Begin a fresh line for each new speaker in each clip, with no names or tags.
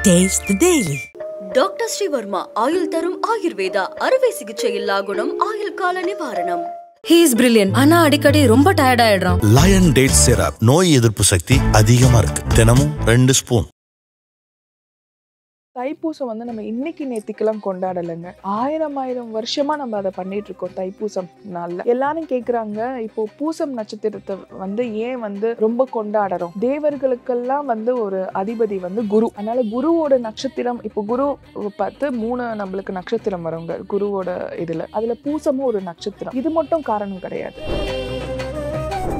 Taste the Daily.
Doctor Sreevarma ஆயுள் தரும் ஆயுர்வேதா அறுவை சிகிச்சையில்லா குணம் ஆயுள் கால நிவாரணம்.
He is brilliant. ஆனா அடிக்கடி ரொம்ப டயர்ட் ஆயிடுறான்.
லயன் டேட் சிரப் நோய் எதிர்ப்பு சக்தி அதிகமா இருக்கு. தினமும் 2 ஸ்பூன்.
தைப்பூசம் நம்ம இன்னைக்கு நேத்திக்கெல்லாம் கொண்டாடலைங்க. ஆயிரம் வருஷமா நம்ம அதை பண்ணிட்டு இருக்கோம். தைப்பூசம் நாள்ல எல்லாரும் கேக்குறாங்க, இப்போ பூசம் நட்சத்திரத்தை ஏன் ரொம்ப கொண்டாடுறோம்? தேவர்களுக்கெல்லாம் ஒரு அதிபதி குரு. அதனால குருவோட நட்சத்திரம், இப்போ குரு பார்த்து 3 நம்மளுக்கு நட்சத்திரம் வருங்க குருவோட இதுல. அதுல பூசமும் ஒரு நட்சத்திரம். இது மட்டும் காரணம் கிடையாது.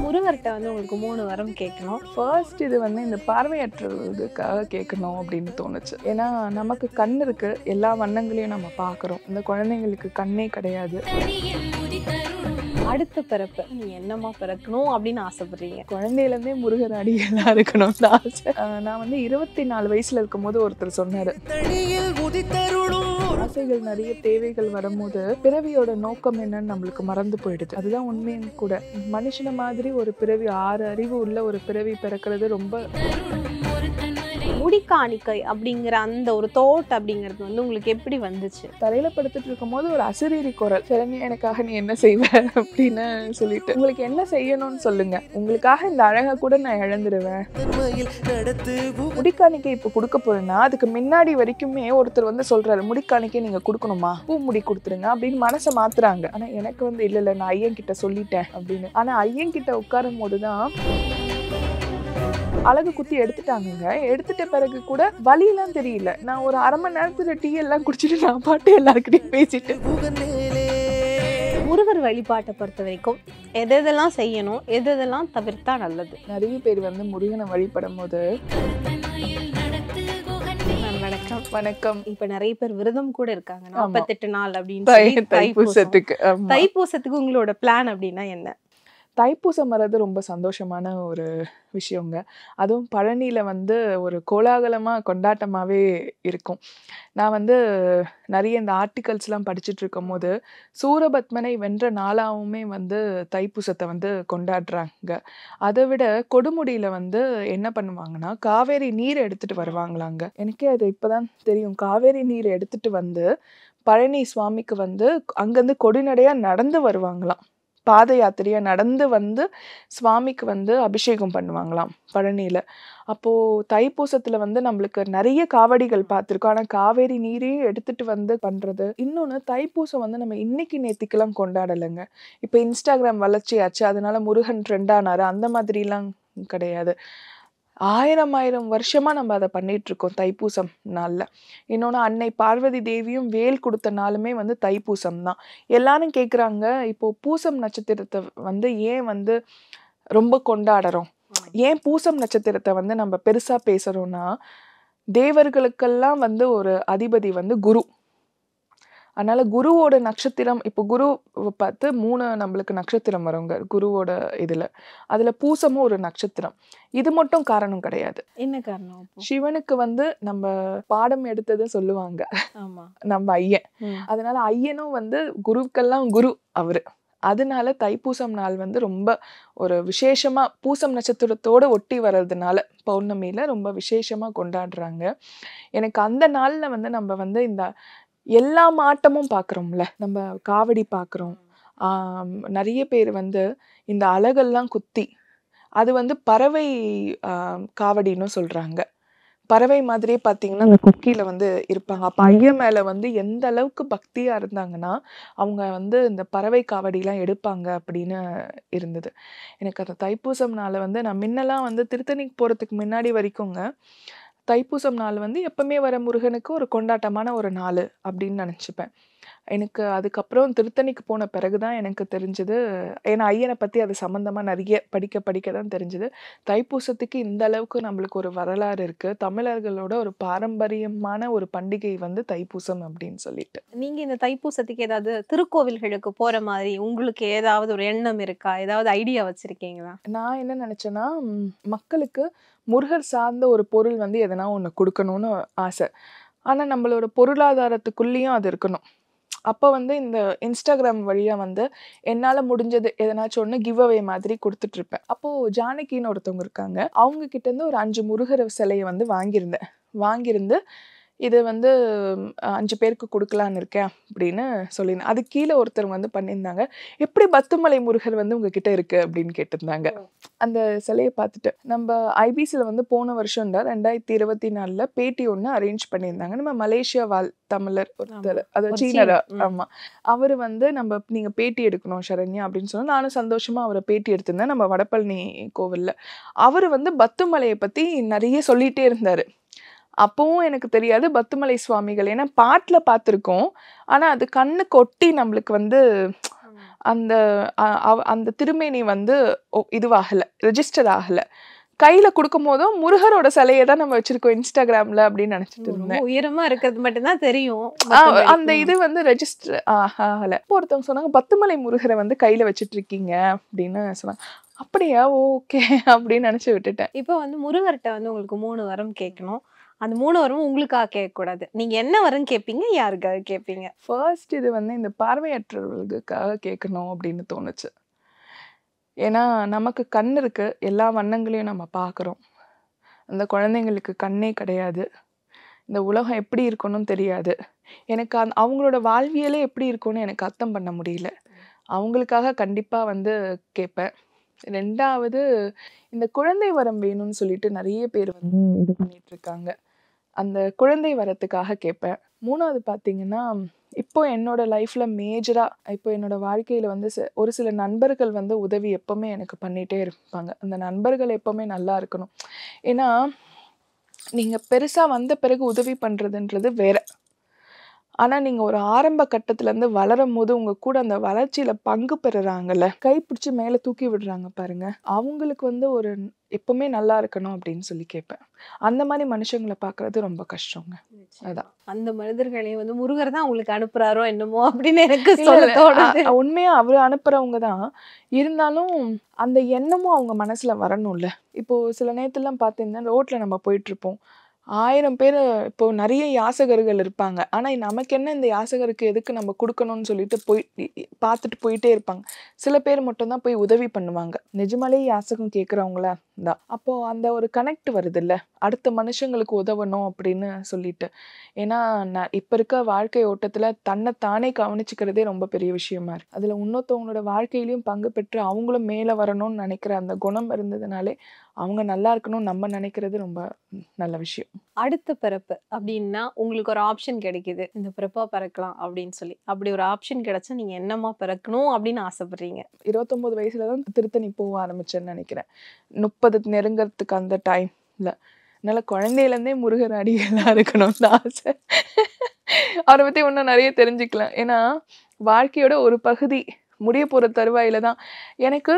முருகர்கிட்ட உங்களுக்கு 3 வரம் கேட்கணும்.
ஃபர்ஸ்ட் இது இந்த பார்வையற்றதுக்காக கேட்கணும் அப்படின்னு தோணுச்சு. ஏன்னா நமக்கு கண் இருக்கு, எல்லா வண்ணங்களையும் நம்ம பார்க்குறோம். இந்த குழந்தைங்களுக்கு கண்ணே கிடையாது.
அடுத்த பிறப்பு நீ என்னமா பிறக்கணும் அப்படின்னு ஆசைப்படுறீங்க?
குழந்தையிலேருந்தே முருகர் அடியெல்லாம் இருக்கணும்னு ஆசை. நான் 24 வயசுல இருக்கும் போது ஒருத்தர் சொன்னாரு, ஆசைகள் நிறைய தேவைகள் வரும்போது பிறவியோட நோக்கம் என்னன்னு நம்மளுக்கு மறந்து போயிடுது. அதுதான் உண்மையும் கூட. மனுஷன மாதிரி ஒரு பிறவி, 6 அறிவு உள்ள ஒரு பிறவி பிறக்கிறது ரொம்ப.
முடிக்காணிக்கை அப்படிங்கிற அந்த ஒரு தோட் அப்படிங்கிறது உங்களுக்கு எப்படி வந்துச்சு?
தலையில படுத்துட்டு இருக்கும் போது ஒரு அசரீரி குரல், சரண்யா எனக்காக நீ என்ன செய்வ அப்படின்னு சொல்லிட்டு, உங்களுக்கு என்ன செய்யணும்னு சொல்லுங்க, உங்களுக்காக இந்த அழகை கூட நான் இழந்துடுவேன். முடிக்காணிக்கை இப்ப கொடுக்க போறேன்னா அதுக்கு முன்னாடி வரைக்குமே ஒருத்தர் சொல்றாரு, முடிக்காணிக்கை நீங்க கொடுக்கணுமா, பூ முடி கொடுத்துருங்க அப்படின்னு மனசை மாத்துறாங்க. ஆனா எனக்கு இல்ல நான் ஐயன் கிட்ட சொல்லிட்டேன் அப்படின்னு. ஆனா ஐயன் கிட்ட உட்காரும் போதுதான் அழகு குத்தி எடுத்துட்டாங்க. எடுத்துட்ட பிறகு கூட வலியெல்லாம் தெரியல. நான் ஒரு அரை மணி நேரத்துல டீ எல்லாம் குடிச்சிட்டு நான் பாட்டு எல்லாருக்கிட்டையும் பேசிட்டு.
முருகர் வழிபாட்டை பொறுத்த வரைக்கும் எதெல்லாம் செய்யணும், எதெல்லாம் தவிர்த்தா நல்லது?
நிறைய பேர் முருகனை வழிபடும் போது.
வணக்கம்.
வணக்கம்.
இப்ப நிறைய பேர் விரதம் கூட இருக்காங்க, 48 நாள் அப்படின்னு. தைப்பூசத்துக்கு உங்களோட பிளான் அப்படின்னா என்ன?
தைப்பூசம் வர்றது ரொம்ப சந்தோஷமான ஒரு விஷயங்க. அதுவும் பழனியில் ஒரு கோலாகலமாக கொண்டாட்டமாகவே இருக்கும். நான் நிறைய இந்த ஆர்டிகல்ஸ்லாம் படிச்சுட்டு இருக்கும் போது சூரபத்மனை வென்ற நாளாவுமே தைப்பூசத்தை கொண்டாடுறாங்க. அதை விட கொடுமுடியில் என்ன பண்ணுவாங்கன்னா காவேரி நீரை எடுத்துகிட்டு வருவாங்களாங்க. எனக்கே அது இப்போதான் தெரியும். காவேரி நீரை எடுத்துகிட்டு பழனி சுவாமிக்கு அங்கேருந்து கொடிநடையாக நடந்து வருவாங்களாம். பாத யாத்திரையா நடந்து சுவாமிக்கு அபிஷேகம் பண்ணுவாங்களாம் பழனியில. அப்போ தைப்பூசத்துல நம்மளுக்கு நிறைய காவடிகள் பார்த்துருக்கோம். ஆனா காவேரி நீரையும் எடுத்துட்டு பண்றது. இன்னொன்னு, தைப்பூசம் நம்ம இன்னைக்கு நேத்திக்கெல்லாம் கொண்டாடலைங்க. இப்ப இன்ஸ்டாகிராம் வளர்ச்சியாச்சு, அதனால முருகன் ட்ரெண்ட் ஆனாரு, அந்த மாதிரிலாம் கிடையாது. ஆயிரம் வருஷமா நம்ம அதை பண்ணிட்டு இருக்கோம் தைப்பூசம் நாள்ல. இன்னொன்னு, அன்னை பார்வதி தேவியும் வேல் கொடுத்த நாளுமே தைப்பூசம் தான். எல்லாரும் கேக்குறாங்க, இப்போ பூசம் நட்சத்திரத்தை ஏன் ரொம்ப கொண்டாடுறோம்? ஏன் பூசம் நட்சத்திரத்தை நம்ம பெருசா பேசுறோம்னா, தேவர்களுக்கெல்லாம் ஒரு அதிபதி குரு. அதனால குருவோட நட்சத்திரம், இப்போ குரு பார்த்து 3 நம்மளுக்கு நட்சத்திரம் வருங்க குருவோட இதுல. அதுல பூசமும் ஒரு நட்சத்திரம். இது மட்டும் காரணம் கிடையாது.
என்ன காரணம்?
சிவனுக்கு நம்ம பாடம் எடுத்தது சொல்லுவாங்க நம்ம ஐயன். அதனால ஐயனும் குருக்கெல்லாம் குரு அவரு. அதனால தைப்பூசம் நாள் ரொம்ப ஒரு விசேஷமா, பூசம் நட்சத்திரத்தோட ஒட்டி வர்றதுனால பௌர்ணமியில ரொம்ப விசேஷமா கொண்டாடுறாங்க. எனக்கு அந்த நாள்ல நம்ம இந்த எல்லா மாட்டமும் பார்க்குறோம்ல, நம்ம காவடி பார்க்குறோம். நிறைய பேர் இந்த அலகெல்லாம் குத்தி அது பறவை காவடின்னு சொல்றாங்க. பறவை மாதிரியே பார்த்தீங்கன்னா அந்த கொக்கியில இருப்பாங்க. அப்போ ஐயன் மேல எந்த அளவுக்கு பக்தியா இருந்தாங்கன்னா அவங்க இந்த பறவை காவடிலாம் எடுப்பாங்க அப்படின்னு இருந்தது. எனக்கு அந்த தைப்பூசம் நாள் நான் முன்னெல்லாம் திருத்தணிக்கு போறதுக்கு முன்னாடி வரைக்குங்க தைப்பூசம் நாள் எப்பவுமே வர முருகனுக்கு ஒரு கொண்டாட்டமான ஒரு நாள் அப்படின்னு நினச்சிப்பேன். எனக்கு அதுக்கப்புறம் திருத்தணிக்கு போன பிறகுதான் எனக்கு தெரிஞ்சது. ஏன்னா ஐயனை பற்றி அது சம்மந்தமாக நிறைய படிக்க தான் தெரிஞ்சது. தைப்பூசத்துக்கு இந்த அளவுக்கு நம்மளுக்கு ஒரு வரலாறு இருக்குது. தமிழர்களோட ஒரு பாரம்பரியமான ஒரு பண்டிகை தைப்பூசம் அப்படின்னு சொல்லிட்டு.
நீங்கள் இந்த தைப்பூசத்துக்கு ஏதாவது திருக்கோவில்களுக்கு போகிற மாதிரி உங்களுக்கு ஏதாவது ஒரு எண்ணம் இருக்கா? ஏதாவது ஐடியா வச்சுருக்கீங்களா?
நான் என்ன நினச்சேன்னா, மக்களுக்கு முருகர் சார்ந்த ஒரு பொருள் எதனா ஒன்று கொடுக்கணும்னு ஆசை. ஆனால் நம்மளோட பொருளாதாரத்துக்குள்ளேயும் அது இருக்கணும். அப்போ இந்த இன்ஸ்டாகிராம் வழியாக என்னால் முடிஞ்சது எதனாச்சும் ஒன்று கிவ் அவே மாதிரி கொடுத்துட்ருப்பேன். அப்போது ஜானகின்னு ஒருத்தவங்க இருக்காங்க. அவங்க கிட்டேருந்து ஒரு 5 முருகர் சிலையை வாங்கியிருந்தேன். வாங்கியிருந்து இது வந்து 5 பேருக்கு கொடுக்கலான்னு இருக்கேன் அப்படின்னு சொல்லியிருந்தேன். அது கீழே ஒருத்தர் வந்து பண்ணியிருந்தாங்க, எப்படி பத்துமலை முருகர் வந்து உங்ககிட்ட இருக்கு அப்படின்னு கேட்டிருந்தாங்க. அந்த சிலையை பார்த்துட்டு நம்ம ஐபிசியில் வந்து போன வருஷம் தான் 2024 பேட்டி ஒன்று அரேஞ்ச் பண்ணியிருந்தாங்க. நம்ம மலேசியா வாழ் தமிழர் ஒருத்தர், அது சீனரா, ஆமாம், அவர் வந்து நீங்கள் பேட்டி எடுக்கணும் சரண்யா அப்படின்னு சொன்னால் நானும் சந்தோஷமாக அவரை பேட்டி எடுத்திருந்தேன் நம்ம வடபழனி கோவிலில். அவர் வந்து பத்துமலையை பற்றி நிறைய சொல்லிகிட்டே இருந்தார். அப்பவும் எனக்கு தெரியாது பத்துமலை சுவாமிகள், ஏன்னா பாட்டில் பார்த்துருக்கோம், ஆனால் அது கண்ணுக்கு ஒட்டி நம்மளுக்கு வந்து அந்த அந்த திருமேனி வந்து இதுவாகலை, ரெஜிஸ்டர் ஆகலை. கையில் கொடுக்கும் போதும் முருகரோட சிலையை தான் நம்ம வச்சிருக்கோம் இன்ஸ்டாகிராமில் அப்படின்னு நினச்சிட்டு இருந்தேன்.
உயரமாக இருக்கிறது மட்டும்தான் தெரியும்,
அந்த இது வந்து ரெஜிஸ்டர் ஆகலை. இப்போ ஒருத்தவங்க சொன்னாங்க பத்துமலை முருகரை வந்து கையில் வச்சுட்டு இருக்கீங்க அப்படின்னு சொன்னாங்க. அப்படியா, ஓகே அப்படின்னு நினச்சி விட்டுட்டேன்.
இப்போ வந்து முருகர்கிட்ட வந்து உங்களுக்கு 3 வரம் கேட்கணும். அந்த 3 வரும் உங்களுக்காக கேட்கக்கூடாது. நீங்கள் என்ன வரம் கேட்பீங்க, யாருக்காக கேட்பீங்க?
ஃபர்ஸ்ட் இது வந்து இந்த பார்வையற்றவர்களுக்காக கேட்கணும் அப்படின்னு தோணுச்சு. ஏன்னா நமக்கு கண் இருக்கு, எல்லா வண்ணங்களையும் நம்ம பார்க்குறோம். அந்த குழந்தைங்களுக்கு கண்ணே கிடையாது, இந்த உலகம் எப்படி இருக்கணும்னு தெரியாது. எனக்கு அவங்களோட வாழ்வியலே எப்படி இருக்கும்னு எனக்கு அர்த்தம் பண்ண முடியல. அவங்களுக்காக கண்டிப்பாக வந்து கேட்பேன். 2வது இந்த குழந்தை வரம் வேணும்னு சொல்லிட்டு நிறைய பேர் வந்து இது பண்ணிட்டு இருக்காங்க, அந்த குழந்தை வரத்துக்காக கேட்பேன். 3வது பார்த்தீங்கன்னா, இப்போ என்னோட லைஃப்பில் மேஜராக இப்போ என்னோட வாழ்க்கையில் வந்து ஒரு சில நண்பர்கள் வந்து உதவி எப்போவுமே எனக்கு பண்ணிகிட்டே இருப்பாங்க. அந்த நண்பர்கள் எப்போவுமே நல்லா இருக்கணும். ஏன்னா நீங்கள் பெருசாக வந்த பிறகு உதவி பண்ணுறதுன்றது வேற. ஆனால் நீங்கள் ஒரு ஆரம்ப கட்டத்துலேருந்து வளரும் போது உங்கள் கூட அந்த வளர்ச்சியில் பங்கு பெறுறாங்கல்ல, கைப்பிடிச்சி மேலே தூக்கி விடுறாங்க பாருங்க, அவங்களுக்கு வந்து ஒரு எப்பவுமே நல்லா இருக்கணும் அப்படின்னு சொல்லி கேட்பேன். அந்த மாதிரி மனுஷங்களை பார்க்கறது ரொம்ப கஷ்டங்க. அதான்
அந்த மனிதர்களையும் வந்து முருகர் தான் உங்களுக்கு அனுப்புறாரோ என்னமோ அப்படின்னு எனக்கு சொல்ல தோணுது.
உண்மையா அவர் அனுப்புறவங்க தான், இருந்தாலும் அந்த எண்ணமும் அவங்க மனசுல வரணும்ல. இப்போ சில நேரத்துலாம் பார்த்தீங்கன்னா ரோட்ல நம்ம போயிட்டு இருப்போம், 1000 பேர் இப்போ நிறைய யாசகர்கள் இருப்பாங்க. ஆனால் நமக்கு என்ன இந்த யாசகருக்கு எதுக்கு நம்ம கொடுக்கணும்னு சொல்லிட்டு பார்த்துட்டு போயிட்டே இருப்பாங்க. சில பேர் மட்டும்தான் போய் உதவி பண்ணுவாங்க, நிஜமாலே யாசகம் கேட்குறவங்களா தான். அப்போது அந்த ஒரு கனெக்ட் வருது இல்லை, அடுத்த மனுஷங்களுக்கு உதவணும் அப்படின்னு சொல்லிட்டு. ஏன்னா இப்போ இருக்க வாழ்க்கை ஓட்டத்தில் தன்னை தானே கவனிச்சுக்கிறதே ரொம்ப பெரிய விஷயமா இருக்கு. அதில் இன்னொருத்தவங்களோட வாழ்க்கையிலையும் பங்கு பெற்று அவங்களும் மேலே வரணும்னு நினைக்கிற அந்த குணம் இருந்ததுனாலே அவங்க நல்லா இருக்கணும்னு நம்ம நினைக்கிறது ரொம்ப நல்ல விஷயம்.
அடுத்த பிறப்பு அப்படின்னா உங்களுக்கு ஒரு ஆப்ஷன் கிடைக்குது, இந்த பிறப்பா பிறக்கலாம் அப்படின்னு சொல்லி. அப்படி ஒரு ஆப்ஷன் கிடைச்சா நீங்க என்னமா பிறக்கணும் அப்படின்னு ஆசைப்படுறீங்க?
29 வயசுல தான் திருத்தணி போக ஆரம்பிச்சேன்னு நினைக்கிறேன். 30 நெருங்கிறதுக்கு அந்த டைம்ல. அதனால குழந்தையிலேருந்தே முருகர் அடிகளா இருக்கணும்னு ஆசை. அவரை பத்தி இன்னும் நிறைய தெரிஞ்சுக்கலாம். ஏன்னா வாழ்க்கையோட ஒரு பகுதி முடிய போகிற தருவாயில தான். எனக்கு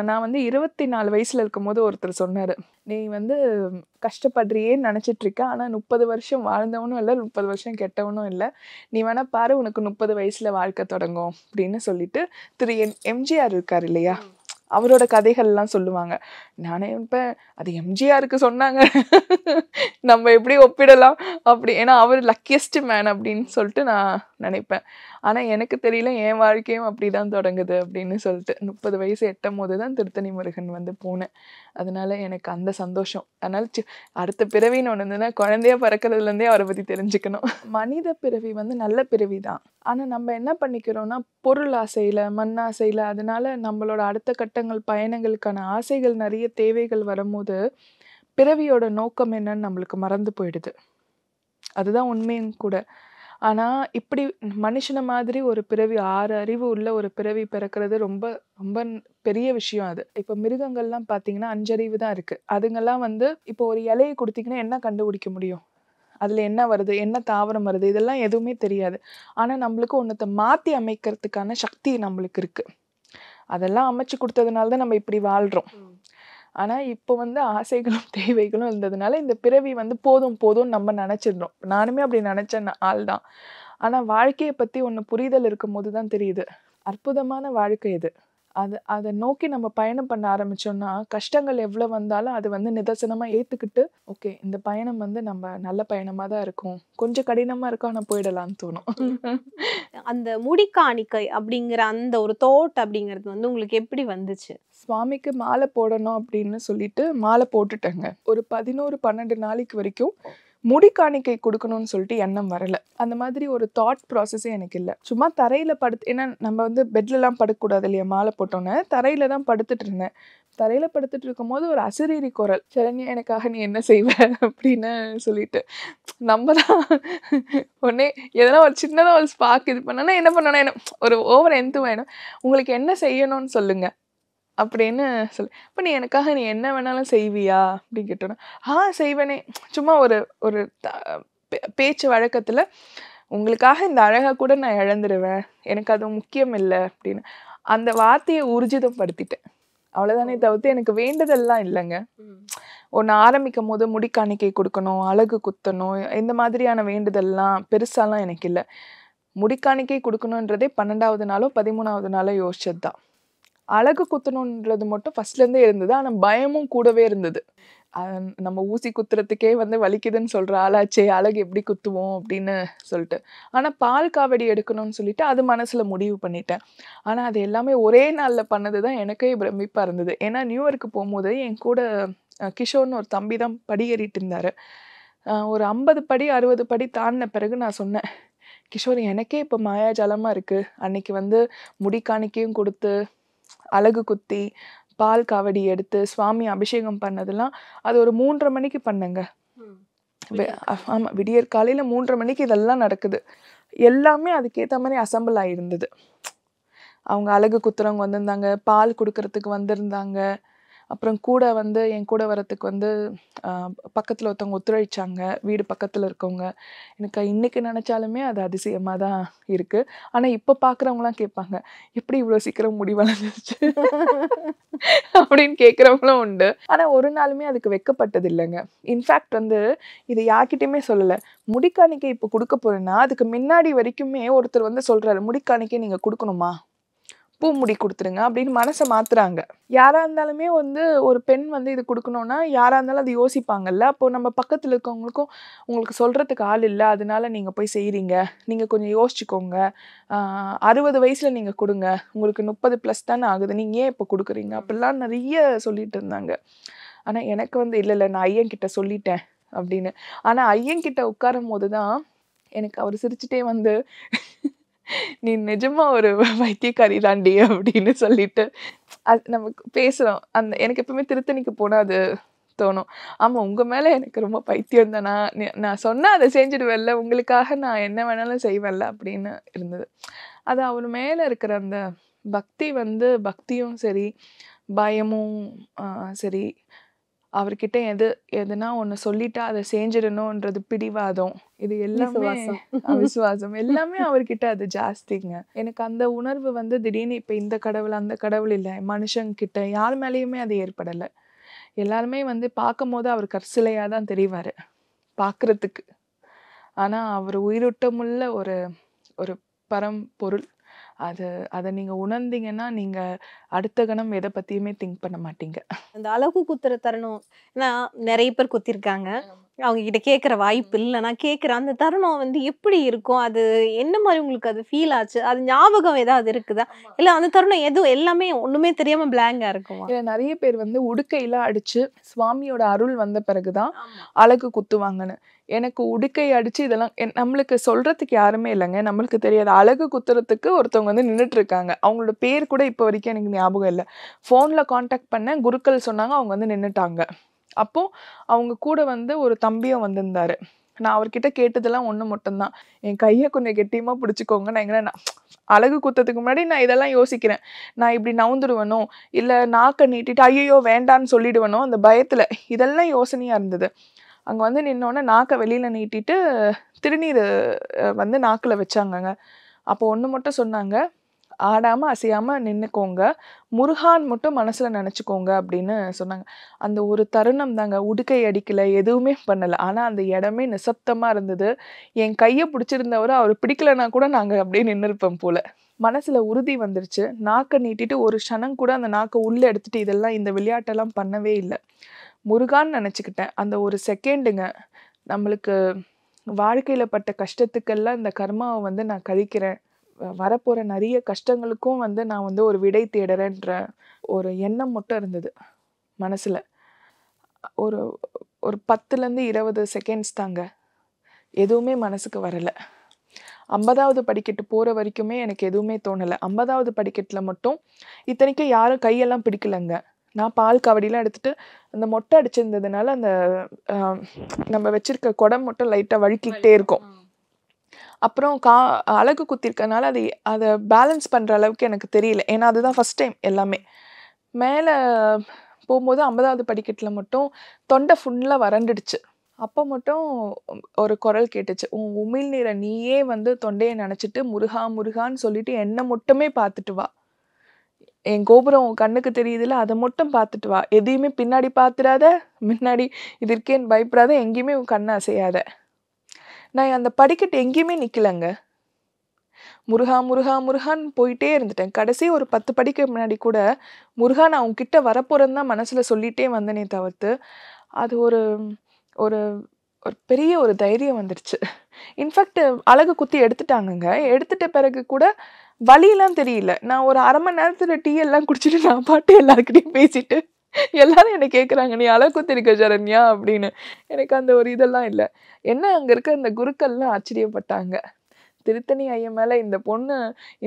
நான் வந்து 24 வயசுல இருக்கும்போது ஒருத்தர் சொன்னார், நீ வந்து கஷ்டப்படுறியேன்னு நினச்சிட்டு இருக்க, ஆனால் 30 வருஷம் வாழ்ந்தவனும் இல்லை, 30 வருஷம் கெட்டவனும் இல்லை, நீ வேணா பாரு உனக்கு 30 வயசுல வாழ்க்கை தொடங்கும் அப்படின்னு சொல்லிட்டு. திரு எம்ஜிஆர் இருக்கார் இல்லையா, அவரோட கதைகள்லாம் சொல்லுவாங்க. நானே இப்போ அது எம்ஜிஆருக்கு சொன்னாங்க, நம்ம எப்படி ஒப்பிடலாம் அப்படி, ஏன்னா அவர் லக்கியஸ்ட் மேன் அப்படின்னு சொல்லிட்டு நான் நினைப்பேன். ஆனால் எனக்கு தெரியல என் வாழ்க்கையும் அப்படி தான் தொடங்குது அப்படின்னு சொல்லிட்டு. 30 வயசு எட்டும் போது தான் திருத்தணி முருகன் வந்து போனேன். அதனால எனக்கு அந்த சந்தோஷம். அதனால அடுத்த பிறவின்னு ஒன்று இருந்ததுன்னா குழந்தைய பிறக்கிறதுலேருந்தே அவரை பற்றி தெரிஞ்சுக்கணும். மனித பிறவி வந்து நல்ல பிறவி தான், ஆனால் நம்ம என்ன பண்ணிக்கிறோம்னா பொருள் ஆசையில், மண் ஆசையில், அதனால நம்மளோட அடுத்த கட்டங்கள் பயணங்களுக்கான ஆசைகள் நிறைய தேவைகள் வரும்போது பிறவியோட நோக்கம் என்னன்னு நம்மளுக்கு மறந்து போயிடுது. அதுதான் உண்மையும் கூட. ஆனால் இப்படி மனுஷனை மாதிரி ஒரு பிறவி, 6 அறிவு உள்ள ஒரு பிறவி பிறக்கிறது ரொம்ப ரொம்ப பெரிய விஷயம். அது இப்போ மிருகங்கள்லாம் பார்த்தீங்கன்னா 5 அறிவு தான் இருக்குது. அதுங்கெல்லாம் வந்து இப்போ ஒரு இலையை கொடுத்தீங்கன்னா என்ன கண்டுபிடிக்க முடியும், அதில் என்ன வருது, என்ன தாவரம் வருது, இதெல்லாம் எதுவுமே தெரியாது. ஆனால் நம்மளுக்கு ஒன்றத்தை மாற்றி அமைக்கிறதுக்கான சக்தி நம்மளுக்கு இருக்குது. அதெல்லாம் அமைச்சு கொடுத்ததுனால தான் நம்ம இப்படி வாழ்கிறோம். ஆனால் இப்போ வந்து ஆசைகளும் தேவைகளும் இருந்ததுனால இந்த பிறவி வந்து போதும் போதும் நம்ம நினச்சிடுறோம். நானுமே அப்படி நினச்ச ஆள் தான். ஆனால் வாழ்க்கையை பற்றி ஒன்று புரிதல் இருக்கும் போது தான் தெரியுது, அற்புதமான வாழ்க்கை இது. அதை நோக்கி நம்ம பயணம் பண்ண ஆரம்பித்தோம்னா கஷ்டங்கள் எவ்வளோ வந்தாலும் அது வந்து நிதர்சனமாக ஏற்றுக்கிட்டு, ஓகே இந்த பயணம் வந்து நம்ம நல்ல பயணமாக தான் இருக்கும், கொஞ்சம் கடினமாக இருக்கும் ஆனால் போயிடலான்னு தோணும்.
அந்த முடிக்காணிக்கை அப்படிங்கிற அந்த ஒரு தோட் அப்படிங்கிறது வந்து உங்களுக்கு எப்படி வந்துச்சு?
சுவாமிக்கு மாலை போடணும் அப்படின்னு சொல்லிட்டு மாலை போட்டுட்டேங்க. ஒரு 11-12 நாளைக்கு வரைக்கும் முடி காணிக்கை கொடுக்கணும்னு சொல்லிட்டு எண்ணம் வரல. அந்த மாதிரி ஒரு தாட் ப்ராசஸே எனக்கு இல்லை. சும்மா தரையில் ஏன்னா நம்ம வந்து பெட்லலாம் படுக்கக்கூடாது இல்லையா, மாலை போட்டோன்னே தரையில் தான் படுத்துட்டு இருந்தேன். தரையில் படுத்துட்டு இருக்கும்போது ஒரு அசரீரி குரல், சரண்யா எனக்காக நீ என்ன செய்வ அப்படின்னு சொல்லிட்டு, நம்ம தான் உடனே எதனா ஒரு சின்னதாக ஒரு ஸ்பார்க் இது பண்ணோன்னா என்ன பண்ணோன்னா என்ன ஒரு ஓவர் எந்து வேணும், உங்களுக்கு என்ன செய்யணும்னு சொல்லுங்க அப்படின்னு சொல்லி, இப்போ நீ எனக்காக நீ என்ன வேணாலும் செய்வியா அப்படின்னு கேட்டோன்னா செய்வேனே, சும்மா ஒரு ஒரு பேச்சு வழக்கத்தில் உங்களுக்காக இந்த அழகை கூட நான் இழந்துடுவேன், எனக்கு அது முக்கியம் இல்லை அப்படின்னு அந்த வார்த்தையை ஊர்ஜிதம் படுத்திட்டேன். அவ்வளோதானே தவிர்த்து எனக்கு வேண்டுதல்லாம் இல்லைங்க. ஒன்று ஆரம்பிக்கும் போது முடி காணிக்கை கொடுக்கணும், அழகு குத்தணும், இந்த மாதிரியான வேண்டுதல்லாம் பெருசாலாம் எனக்கு இல்லை. முடி காணிக்கை கொடுக்கணுன்றதே 12வது நாளோ 13வது நாளோ யோசிச்சது தான். அழகு குத்தணுன்றது மட்டும் ஃபர்ஸ்ட்லேருந்தே இருந்தது. ஆனால் பயமும் கூடவே இருந்தது. நம்ம ஊசி குத்துறதுக்கே வந்து வலிக்குதுன்னு சொல்கிற ஆளாச்சே, அழகு எப்படி குத்துவோம் அப்படின்னு சொல்லிட்டு. ஆனால் பால் காவடி எடுக்கணும்னு சொல்லிட்டு அது மனசில் முடிவு பண்ணிட்டேன். ஆனால் அது எல்லாமே ஒரே நாளில் பண்ணது தான் எனக்கே பிரமிப்பாக இருந்தது. ஏன்னா நியூயார்க்கு போகும்போது என் கூட கிஷோர்னு ஒரு தம்பி தான் படி ஏறிட்டு இருந்தார். ஒரு 50 படி 60 படி தாண்டின பிறகு நான் சொன்னேன், கிஷோர் எனக்கே இப்போ மாயாஜாலமாக இருக்குது. அன்னைக்கு வந்து முடி காணிக்கையும் கொடுத்து அழகு குத்தி பால் காவடி எடுத்து சுவாமி அபிஷேகம் பண்ணதெல்லாம் அது ஒரு 3:30 மணிக்கு பண்ணேங்க. ஆமாம், விடியற் காலையில் 3:30 மணிக்கு இதெல்லாம் நடக்குது. எல்லாமே அதுக்கேற்ற மாதிரி அசம்பிள் ஆகிருந்தது. அவங்க அழகு குத்துறவங்க வந்திருந்தாங்க, பால் கொடுக்கறதுக்கு வந்திருந்தாங்க, அப்புறம் கூட வந்து என் கூட வரத்துக்கு வந்து பக்கத்தில் ஒருத்தவங்க ஒத்துழைச்சாங்க, வீடு பக்கத்தில் இருக்கவங்க. எனக்கு இன்றைக்கி நினச்சாலுமே அது அதிசயமாக தான் இருக்குது. ஆனால் இப்போ பார்க்குறவங்களாம் கேட்பாங்க, எப்படி இவ்வளோ சீக்கிரம் முடி வளர்ந்துருச்சு அப்படின்னு கேட்குறவங்களும் உண்டு. ஆனால் ஒரு நாளுமே அதுக்கு வெட்கப்பட்டது இல்லைங்க. இன்ஃபேக்ட் வந்து இது யார்கிட்டையுமே சொல்லலை. முடிக்காணிக்கை இப்போ கொடுக்க போகிறேன்னா அதுக்கு முன்னாடி வரைக்குமே ஒருத்தர் வந்து சொல்கிறாரு, முடிக்காணிக்கை நீங்கள் கொடுக்கணுமா, பூ முடி கொடுத்துருங்க அப்படின்னு மனசை மாத்துறாங்க. யாரா இருந்தாலுமே வந்து ஒரு பெண் வந்து இது கொடுக்கணும்னா யாரா இருந்தாலும் அது யோசிப்பாங்கல்ல. அப்போ நம்ம பக்கத்துல இருக்கவங்களுக்கும் உங்களுக்கு சொல்றதுக்கு ஆள் இல்லை, அதனால நீங்க போய் செய்றீங்க, நீங்க கொஞ்சம் யோசிச்சுக்கோங்க, 60 வயசுல நீங்க கொடுங்க, உங்களுக்கு 30+ தானே ஆகுது, நீங்க ஏன் இப்போ கொடுக்குறீங்க அப்படிலாம் நிறைய சொல்லிட்டு இருந்தாங்க. ஆனா எனக்கு வந்து இல்லை நான் ஐயன்கிட்ட சொல்லிட்டேன் அப்படின்னு. ஆனா ஐயன்கிட்ட உட்காரும் போதுதான் எனக்கு அவர் சிரிச்சுட்டே வந்து நீ நிஜமா ஒரு வைத்தியக்காரி தாண்டி அப்படின்னு சொல்லிட்டு அது நமக்கு பேசுறோம். எனக்கு எப்பவுமே திருத்தணிக்கு போனா அது தோணும், ஆமா உங்க மேல எனக்கு ரொம்ப பைத்தியம் தானா, நான் சொன்னா அதை செஞ்சுடுவேன்ல, உங்களுக்காக நான் என்ன வேணாலும் செய்வேன்ல அப்படின்னு இருந்தது. அது அவர் மேல இருக்கிற அந்த பக்தி வந்து பக்தியும் சரி, பயமும் சரி, அவர்கிட்ட எதுனா ஒன்று சொல்லிட்டா அதை செஞ்சிடணுன்றது பிடிவாதம், இது எல்லாமே விசுவாசம் எல்லாமே அவர்கிட்ட அது ஜாஸ்திங்க. எனக்கு அந்த உணர்வு வந்து திடீர்னு இப்போ இந்த கடவுள் அந்த கடவுள் இல்லை, மனுஷங்கிட்ட யார் மேலேயுமே அது ஏற்படலை. எல்லாருமே வந்து பார்க்கும் போது அவர் கற்சிலையாக தான் தெரிவார் பார்க்குறதுக்கு. ஆனால் அவர் உயிரோட்டமுள்ள ஒரு ஒரு பரம்பொருள். அதை நீங்கள் உணர்ந்தீங்கன்னா நீங்கள் அடுத்த கணம் எதை பற்றியுமே திங்க் பண்ண மாட்டீங்க.
அந்த அழகு குத்துற தருணம், ஏன்னா நிறைய பேர் குத்திருக்காங்க, அவங்க கிட்ட கேட்குற வாய்ப்பு இல்லை, நான் கேட்குறேன் அந்த தருணம் வந்து எப்படி இருக்கும், அது என்ன மாதிரி உங்களுக்கு அது ஃபீல் ஆச்சு, அது ஞாபகம் ஏதாவது இருக்குதா, இல்லை அந்த தருணம் எதுவும் எல்லாமே ஒன்றுமே தெரியாமல் பிளாங்கா இருக்குமா?
இல்லை, நிறைய பேர் வந்து உடுக்கையெல்லாம் அடிச்சு சுவாமியோட அருள் வந்த பிறகுதான் அழகு குத்துவாங்கன்னு. எனக்கு உடுக்கை அடிச்சு இதெல்லாம் நம்மளுக்கு சொல்றதுக்கு யாருமே இல்லைங்க, நம்மளுக்கு தெரியாது. அழகு குத்துறதுக்கு ஒருத்தவங்க வந்து நின்றுட்டு இருக்காங்க, அவங்களோட பேர் கூட இப்போ வரைக்கும் எனக்கு ஞாபகம் இல்லை. ஃபோனில் காண்டாக்ட் பண்ணேன், குருக்கள் சொன்னாங்க, அவங்க வந்து நின்றுட்டாங்க. அப்போது அவங்க கூட வந்து ஒரு தம்பியும் வந்திருந்தாரு. நான் அவர்கிட்ட கேட்டதெல்லாம் ஒன்று மட்டும்தான், என் கையை கொஞ்சம் கெட்டியமாக பிடிச்சிக்கோங்க, நான் எங்கன்னா அழகு குத்துறதுக்கு முன்னாடி நான் இதெல்லாம் யோசிக்கிறேன், நான் இப்படி நவுந்துடுவேனோ இல்லை நாக்கை நீட்டிட்டு ஐயோ வேண்டான்னு சொல்லிடுவேனோ அந்த பயத்தில், இதெல்லாம் யோசனையாக இருந்தது. அங்கே வந்து நின்னோடனே நாக்கை வெளியில் நீட்டிட்டு திருநீர் வந்து நாக்கில் வச்சாங்கங்க. அப்போ ஒன்று மட்டும் சொன்னாங்க, ஆடாமல் அசையாமல் நின்றுக்கோங்க, முருகான் மட்டும் மனசில் நினச்சிக்கோங்க அப்படின்னு சொன்னாங்க. அந்த ஒரு தருணம் தாங்க, உடுக்கை அடிக்கலை, எதுவுமே பண்ணலை, ஆனால் அந்த இடமே நிசப்தமாக இருந்தது. என் கையை பிடிச்சிருந்தவரை அவர் பிடிக்கலைன்னா கூட நாங்கள் அப்படியே நின்றுருப்போம் போல். மனசில் உறுதி வந்துருச்சு. நாக்கை நீட்டிட்டு ஒரு க்ஷணம் கூட அந்த நாக்கை உள்ளே எடுத்துகிட்டு இதெல்லாம் இந்த விளையாட்டெல்லாம் பண்ணவே இல்லை, முருகான்னு நினச்சிக்கிட்டேன். அந்த ஒரு செகண்டுங்க, நம்மளுக்கு வாழ்க்கையில் பட்ட கஷ்டத்துக்கெல்லாம் இந்த கர்மாவை வந்து நான் கழிக்கிறேன், வரப்போகிற நிறைய கஷ்டங்களுக்கும் வந்து நான் வந்து ஒரு விடை தேடுறேன்ற ஒரு எண்ணம் மட்டும் இருந்தது மனசில். ஒரு ஒரு 10லேருந்து 20 செகண்ட்ஸ் தாங்க. எதுவுமே மனசுக்கு வரலை. 50வது படிக்கட்டு போகிற வரைக்குமே எனக்கு எதுவுமே தோணலை. 50வது படிக்கட்டில் மட்டும் இத்தனைக்கும் யாரும் கையெல்லாம் பிடிக்கலைங்க. நான் பால் கவடிலாம் எடுத்துகிட்டு அந்த மொட்டை அடிச்சிருந்ததுனால அந்த நம்ம வச்சிருக்க குடம் மட்டும் லைட்டாக வழுக்கிக்கிட்டே இருக்கும். அப்புறம் அழகு குத்திருக்கனால அதை பேலன்ஸ் பண்ணுற அளவுக்கு எனக்கு தெரியல. ஏன்னா அதுதான் ஃபஸ்ட் டைம் எல்லாமே. மேலே போகும்போது 50வது படிக்கட்டில் மட்டும் தொண்டை ஃபுல்லாக வறண்டுடுச்சு. அப்போ மட்டும் ஒரு குரல் கேட்டுச்சு, உன் உமிழ்நீரை நீயே வந்து தொண்டையை நினச்சிட்டு முருகா முருகான்னு சொல்லிட்டு என்னை மட்டுமே பார்த்துட்டு வா. என் கோபுரம் உன் கண்ணுக்கு தெரியுதுல, அதை மட்டும் பார்த்துட்டு வா. எதையுமே பின்னாடி பார்த்துடாத, முன்னாடி இது இருக்கேன்னு பயப்படாத, எங்கேயுமே உன் கண்ணை அசையாத. நான் அந்த படிக்கட்டு எங்கேயுமே நிற்கலைங்க. முருகா முருகா முருகான்னு போயிட்டே இருந்துட்டேன். கடைசி ஒரு 10 படிக்க முன்னாடி கூட முருகா நான் உன்கிட்ட வரப்போறேன்னு தான் மனசில் சொல்லிகிட்டே வந்தனே தவிர்த்து அது ஒரு ஒரு ஒரு பெரிய ஒரு தைரியம் வந்துடுச்சு. இன்ஃபேக்ட் அழகு குத்தி எடுத்துட்டாங்கங்க. எடுத்துட்ட பிறகு கூட வலியெல்லாம் தெரியல. நான் ஒரு 1/2 மணி நேரத்தில் டீ எல்லாம் குடிச்சிட்டு நான் பாட்டு எல்லாருக்கிட்டையும் பேசிட்டு எல்லாரும் என்னை கேட்குறாங்க, நீ அழகு குத்திருக்க சரண்யா அப்படின்னு. எனக்கு அந்த ஒரு இதெல்லாம் இல்லை. என்ன அங்கே இருக்க அந்த குருக்கள்லாம் ஆச்சரியப்பட்டாங்க. திருத்தணி ஐயன் மேலே இந்த பொண்ணு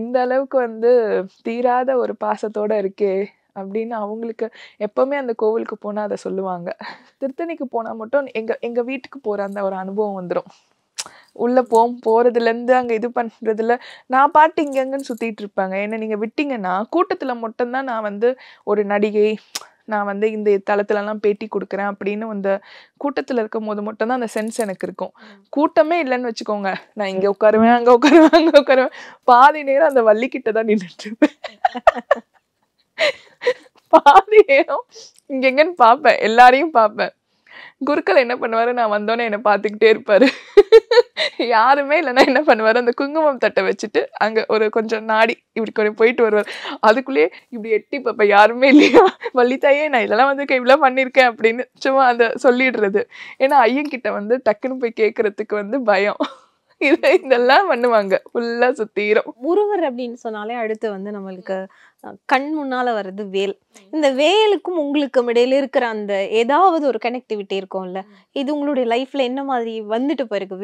இந்த அளவுக்கு வந்து தீராத ஒரு பாசத்தோடு இருக்கே அப்படின்னு அவங்களுக்கு எப்போவுமே அந்த கோவிலுக்கு போனால் அதை சொல்லுவாங்க. திருத்தணிக்கு போனால் மட்டும் எங்கள் வீட்டுக்கு போகிற அந்த ஒரு அனுபவம் வந்துடும். உள்ளே போகிறதுலேருந்து அங்கே இது பண்ணுறதுல நான் பாட்டு இங்கங்கன்னு சுற்றிட்டு இருப்பாங்க. ஏன்னா நீங்கள் விட்டீங்கன்னா கூட்டத்தில் மட்டும்தான் நான் வந்து ஒரு நடிகை, நான் வந்து இந்த தளத்துலலாம் பேட்டி கொடுக்குறேன் அப்படின்னு அந்த கூட்டத்தில் இருக்கும் போது மட்டும்தான் அந்த சென்ஸ் எனக்கு இருக்கும். கூட்டமே இல்லைன்னு வச்சுக்கோங்க, நான் இங்கே உட்காருவேன், அங்கே உட்காருவேன், அங்கே உட்காருவேன். பாதி நேரம் அந்த வள்ளிக்கிட்ட தான் நின்றுட்டு இருப்பேன். பாதி நேரம் இங்கெங்கன்னு பார்ப்பேன், எல்லாரையும் பார்ப்பேன். குருக்கள் என்ன பண்ணுவாரு, நான் வந்தோன்னே என்னை பார்த்துக்கிட்டே இருப்பாரு. யாருமே இல்லைன்னா என்ன பண்ணுவாரு, அந்த குங்குமம் தட்டை வச்சுட்டு அங்கே ஒரு கொஞ்சம் நாடி இப்படி கொஞ்சம் போயிட்டு வருவார். அதுக்குள்ளேயே இப்படி எட்டி பார்ப்பேன், யாருமே இல்லையா, வள்ளித்தாயே நான் இதெல்லாம் வந்து இவ்வளோ பண்ணியிருக்கேன் அப்படின்னு சும்மா அதை சொல்லிடுறது. ஏன்னா ஐயன்கிட்ட வந்து டக்குன்னு போய் கேட்கறதுக்கு வந்து பயம். இதெல்லாம் பண்ணுவாங்க ஃபுல்லா சுத்தீரும்.
முருகர் அப்படின்னு சொன்னாலே அடுத்து வந்து நம்மளுக்கு கண் முன்னால வர்றது வேல். இந்த வேலுக்கும் உங்களுக்கும் இடையில இருக்கிற அந்த ஏதாவது ஒரு கனெக்டிவிட்டி இருக்கும்ல, இது உங்களுடைய லைஃப்ல என்ன மாதிரி வந்துட்டு போயிருக்கு?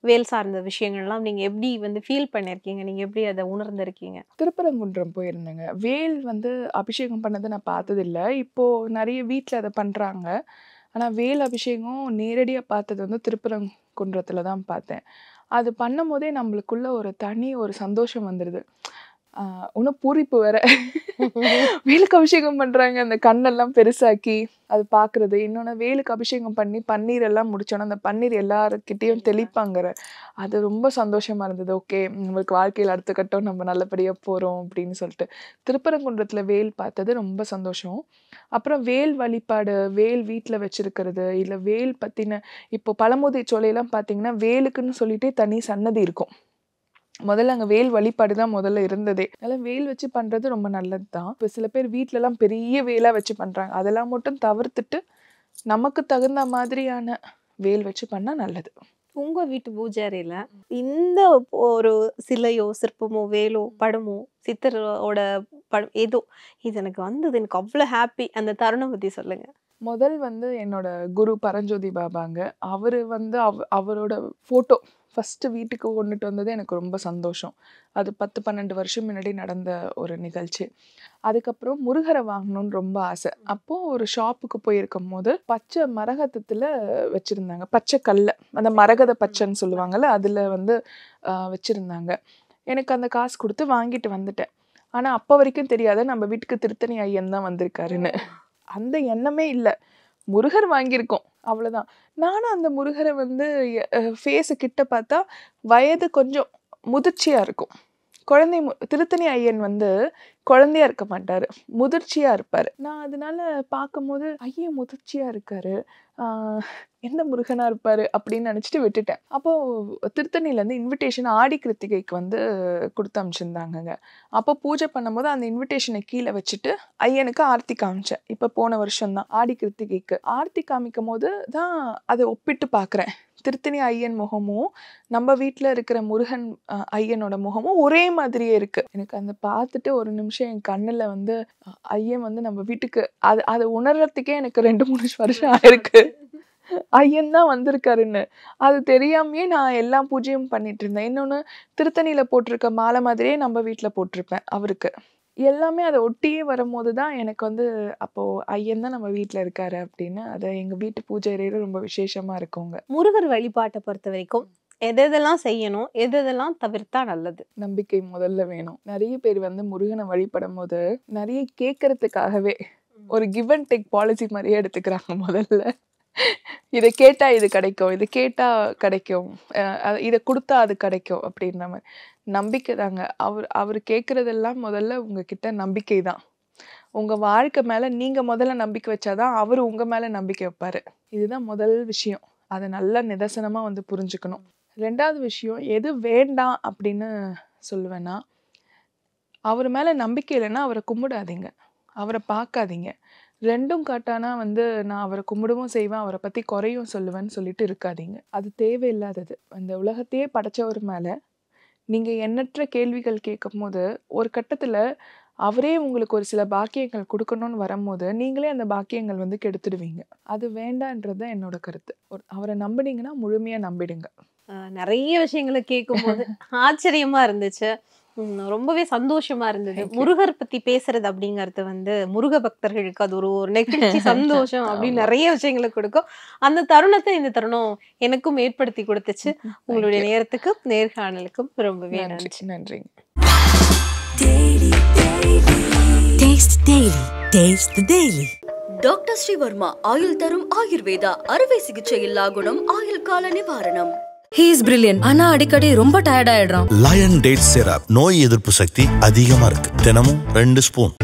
வேல் சார்ந்த விஷயங்கள்லாம் நீங்க எப்படி வந்து ஃபீல் பண்ணிருக்கீங்க? நீங்க எப்படி அதை உணர்ந்திருக்கீங்க?
திருப்பரங்குன்றம் போயிருந்தேங்க. வேல் வந்து அபிஷேகம் பண்ணதை நான் பார்த்ததில்லை. இப்போ நிறைய வீட்டில் அதை பண்றாங்க. ஆனால் வேல் அபிஷேகம் நேரடியாக பார்த்தது வந்து திருப்பரங்குன்றத்தில் தான் பார்த்தேன். அது பண்ணும் போதே நம்மளுக்குள்ள ஒரு தனி ஒரு சந்தோஷம் வந்துடுது. இன்னும் பூரிப்பு வேற. வேலுக்கு அபிஷேகம் பண்றாங்க, அந்த கண்ணெல்லாம் பெருசாக்கி அது பார்க்குறது. இன்னொன்று வேலுக்கு அபிஷேகம் பண்ணி பன்னீர் எல்லாம் முடிச்சோன்னா அந்த பன்னீர் எல்லாருக்கிட்டேயும் தெளிப்பாங்கிற அது ரொம்ப சந்தோஷமா இருந்தது. ஓகே, நம்மளுக்கு வாழ்க்கையில் அடுத்த கட்டம் நம்ம நல்லபடியாக போகிறோம் அப்படின்னு சொல்லிட்டு திருப்பரங்குன்றத்தில் வேல் பார்த்தது ரொம்ப சந்தோஷம். அப்புறம் வேல் வழிபாடு, வேல் வீட்டில் வச்சிருக்கிறது, இல்லை வேல் பற்றின இப்போ பழமுதிர் சோலையெல்லாம் பார்த்தீங்கன்னா வேலுக்குன்னு சொல்லிட்டே தனி சன்னதி இருக்கும். முதல்ல அங்கே வேல் வழிபாடு தான் முதல்ல இருந்ததே. அதனால் வேல் வச்சு பண்ணுறது ரொம்ப நல்லது தான். இப்போ சில பேர் வீட்டிலலாம் பெரிய வேலாக வச்சு பண்ணுறாங்க. அதெல்லாம் மட்டும் தவிர்த்துட்டு நமக்கு தகுந்த மாதிரியான வேல் வச்சு பண்ணால் நல்லது.
உங்க வீட்டு பூஜை அறையில இந்த ஒரு சிலையோ சிற்பமோ வேலோ படமோ சித்தரோட படம் ஏதோ இது எனக்கு வந்தது, எனக்கு அவ்வளோ ஹாப்பி, அந்த தருணம் பற்றி சொல்லுங்க.
முதல் வந்து என்னோட குரு பரஞ்சோதி பாபாங்க. அவர் வந்து அவரோட ஃபோட்டோ ஃபஸ்ட்டு வீட்டுக்கு கொண்டுட்டு வந்தது எனக்கு ரொம்ப சந்தோஷம். அது 10-12 வருஷம் முன்னாடி நடந்த ஒரு நிகழ்ச்சி. அதுக்கப்புறம் முருகரை வாங்கணும்னு ரொம்ப ஆசை. அப்போது ஒரு ஷாப்புக்கு போயிருக்கும் போது பச்சை மரகதத்தில் வச்சுருந்தாங்க, பச்சை கல்லை, அந்த மரகத பச்சைன்னு சொல்லுவாங்கள்ல, அதில் வந்து வச்சுருந்தாங்க. எனக்கு அந்த காசு கொடுத்து வாங்கிட்டு வந்துட்டேன். ஆனால் அப்போ வரைக்கும் தெரியாத நம்ம வீட்டுக்கு திருத்தணி ஐயன் தான் வந்திருக்காருன்னு. அந்த எண்ணமே இல்லை. முருகர் வாங்கியிருக்கோம் அவ்வளோதான். நானும் அந்த முருகரை வந்து ஃபேஸு கிட்ட பார்த்தா வயது கொஞ்சம் முதிர்ச்சியாக இருக்கும். திருத்தணி ஐயன் வந்து குழந்தையா இருக்க மாட்டார், முதிர்ச்சியாக இருப்பார். நான் அதனால பார்க்கும்போது ஐயன் முதிர்ச்சியாக இருக்காரு, எந்த முருகனாக இருப்பார் அப்படின்னு நினச்சிட்டு விட்டுட்டேன். அப்போது திருத்தணிலேருந்து இன்விடேஷன் ஆடி கிருத்திகைக்கு வந்து கொடுத்து அனுப்பிச்சிருந்தாங்கங்க. அப்போ பூஜை பண்ணும்போது அந்த இன்விடேஷனை கீழே வச்சுட்டு ஐயனுக்கு ஆர்த்தி காமிச்சேன். இப்போ போன வருஷம்தான் ஆடி கிருத்திகைக்கு ஆர்த்தி காமிக்கும் போது தான் அதை ஒப்பிட்டு பார்க்குறேன். திருத்தணி ஐயன் முகமும் நம்ம வீட்டில் இருக்கிற முருகன் ஐயனோட முகமும் ஒரே மாதிரியே இருக்கு. எனக்கு அந்த பார்த்துட்டு ஒரு நிமிஷம் என் கண்ணில் வந்து ஐயன் வந்து நம்ம வீட்டுக்கு அதை உணர்றதுக்கே எனக்கு 2-3 வருஷம் ஆயிருக்கு. ஐயன் தான் வந்திருக்காருன்னு. அது தெரியாமயே நான் எல்லா பூஜையும் பண்ணிட்டு இருந்தேன். இன்னொன்னு திருத்தணியில போட்டிருக்க மாலை மாதிரியே நம்ம வீட்ல போட்டிருப்பேன் அவருக்கு. எல்லாமே அத ஒட்டியே வரும்போது தான் எனக்கு வந்து அப்போ ஐயன் தான் நம்ம வீட்ல இருக்காரு அப்படின்னு அது எங்க வீட்டு பூஜை அறையில ரொம்ப விசேஷமா இருக்குங்க.
முருகர் வழிபாட்டை பொறுத்த வரைக்கும் எதெல்லாம் செய்யணும், எதெல்லாம் தவிர்த்தா நல்லது?
நம்பிக்கை முதல்ல வேணும். நிறைய பேர் வந்து முருகனை வழிபடும்போது நிறைய கேட்கறதுக்காகவே ஒரு கிவ் அண்ட் டேக் பாலிசி மாதிரியே எடுத்துக்கிறாங்க. முதல்ல இதை கேட்டா இது கிடைக்கும், இதை கேட்டா கிடைக்கும், இதை கொடுத்தா அது கிடைக்கும் அப்படின்ற மாதிரி. நம்பிக்கை தாங்க. அவர் கேட்கறதெல்லாம் முதல்ல உங்ககிட்ட நம்பிக்கை தான். உங்க வாழ்க்கை மேல நீங்க முதல்ல நம்பிக்கை வச்சாதான் அவரு உங்க மேல நம்பிக்கை வைப்பாரு. இதுதான் முதல் விஷயம். அதை நல்லா நிதர்சனமா வந்து புரிஞ்சுக்கணும். 2வது விஷயம், எது வேண்டாம் அப்படின்னு சொல்லுவேன்னா, அவர் மேல நம்பிக்கை இல்லைன்னா அவரை கும்பிடாதீங்க, அவரை பார்க்காதீங்க. 2ம் காட்டானா வந்து நான் அவரை கும்பிடவும் செய்வேன், அவரை பத்தி குறையும் சொல்லுவேன்னு சொல்லிட்டு இருக்காதீங்க. அது தேவையில்லாதது. அந்த உலகத்தையே படைச்சவர் மேல நீங்க எண்ணற்ற கேள்விகள் கேட்கும் போது ஒரு கட்டத்துல அவரே உங்களுக்கு ஒரு சில பாக்கியங்கள் கொடுக்கணும்னு வரும்போது நீங்களே அந்த பாக்கியங்கள் வந்து கெடுத்துடுவீங்க. அது வேண்டான்றது தான் என்னோட கருத்து. அவரை நம்பினீங்கன்னா முழுமையா நம்பிடுங்க.
நிறைய விஷயங்களை கேட்கும்போது ஆச்சரியமா இருந்துச்சு. ரொம்பவே சந்தோஷமா இருந்தது. முருகர் பத்தி பேசுறது அப்படிங்கிறது வந்து முருக பக்தர்களுக்கு அது ஒரு நெகிழ்ச்சி, சந்தோஷம் அப்படின்னு நிறைய விஷயங்களை கொடுக்கும். அந்த தருணத்தை இந்த தருணம் எனக்கும் ஏற்படுத்தி கொடுத்துச்சு. உங்களுடைய நேரத்துக்கும் நேர்காணலுக்கும் ரொம்பவே நன்றி.
நன்றிங்க.
டாக்டர் ஸ்ரீவர்மா ஆயுள் தரும் ஆயுர்வேதா அறுவை சிகிச்சை இல்லா குணம், ஆயுள் கால நிவாரணம்.
He is brilliant. ஆனா அடிக்கடி ரொம்ப டயர்ட் ஆயிடுறான்.
லயன் டேட் சிரப் நோய் எதிர்ப்பு சக்தி அதிகமா இருக்கு. தினமும் 2 ஸ்பூன்.